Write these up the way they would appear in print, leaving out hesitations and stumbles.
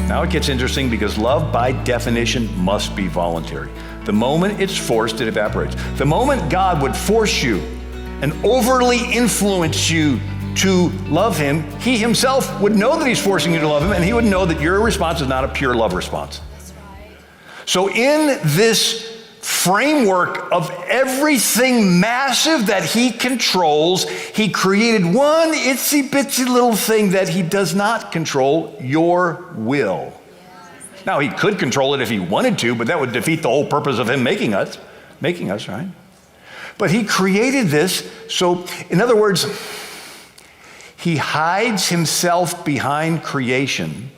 Now it gets interesting because love by definition must be voluntary. The moment it's forced, it evaporates. The moment God would force you and overly influence you to love him, he himself would know that he's forcing you to love him, and he would know that your response is not a pure love response. That's right. So in this framework of everything massive that he controls, he created one itsy bitsy little thing that he does not control, your will. Yes. Now he could control it if he wanted to, but that would defeat the whole purpose of him making us, right? But he created this, so in other words, he hides himself behind creation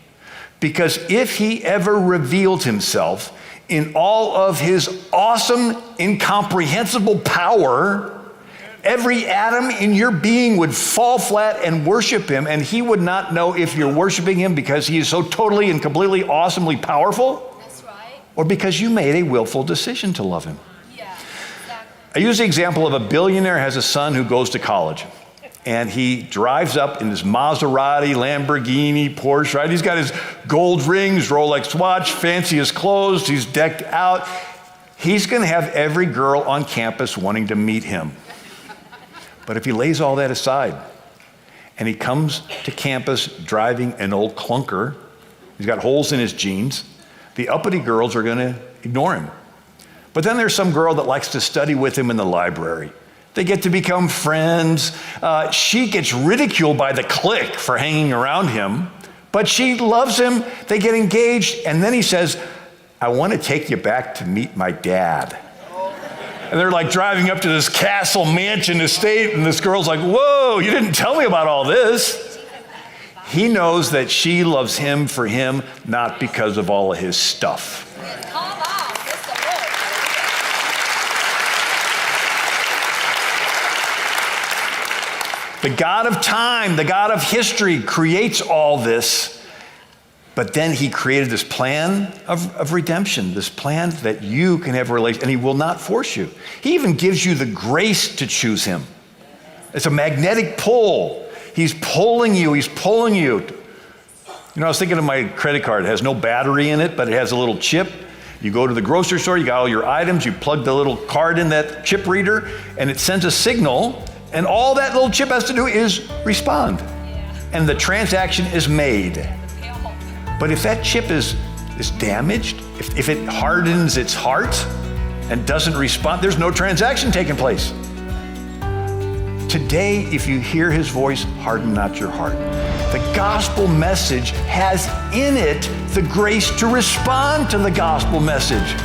because if he ever revealed himself in all of his awesome, incomprehensible power, every atom in your being would fall flat and worship him, and he would not know if you're worshiping him because he is so totally and completely awesomely powerful, That's right. or because you made a willful decision to love him. Yeah, exactly. I use the example of a billionaire has a son who goes to college. And he drives up in his Maserati, Lamborghini, Porsche, right? He's got his gold rings, Rolex watch, fanciest clothes. He's decked out. He's going to have every girl on campus wanting to meet him. But if he lays all that aside and he comes to campus driving an old clunker, he's got holes in his jeans, the uppity girls are going to ignore him. But then there's some girl that likes to study with him in the library. They get to become friends. She gets ridiculed by the clique for hanging around him, but she loves him. They get engaged, and then he says, I want to take you back to meet my dad. And they're like driving up to this castle mansion estate, and this girl's like, whoa, you didn't tell me about all this. He knows that she loves him for him, not because of all of his stuff. Come on, that's the word. The God of time, the God of history creates all this, but then he created this plan of redemption, this plan that you can have a relationship, and he will not force you. He even gives you the grace to choose him. It's a magnetic pull. He's pulling you, he's pulling you. You know, I was thinking of my credit card. It has no battery in it, but it has a little chip. You go to the grocery store, you got all your items, you plug the little card in that chip reader, and it sends a signal. And all that little chip has to do is respond. And the transaction is made. But if that chip is damaged, if it hardens its heart and doesn't respond, there's no transaction taking place. Today, if you hear his voice, harden not your heart. The gospel message has in it the grace to respond to the gospel message.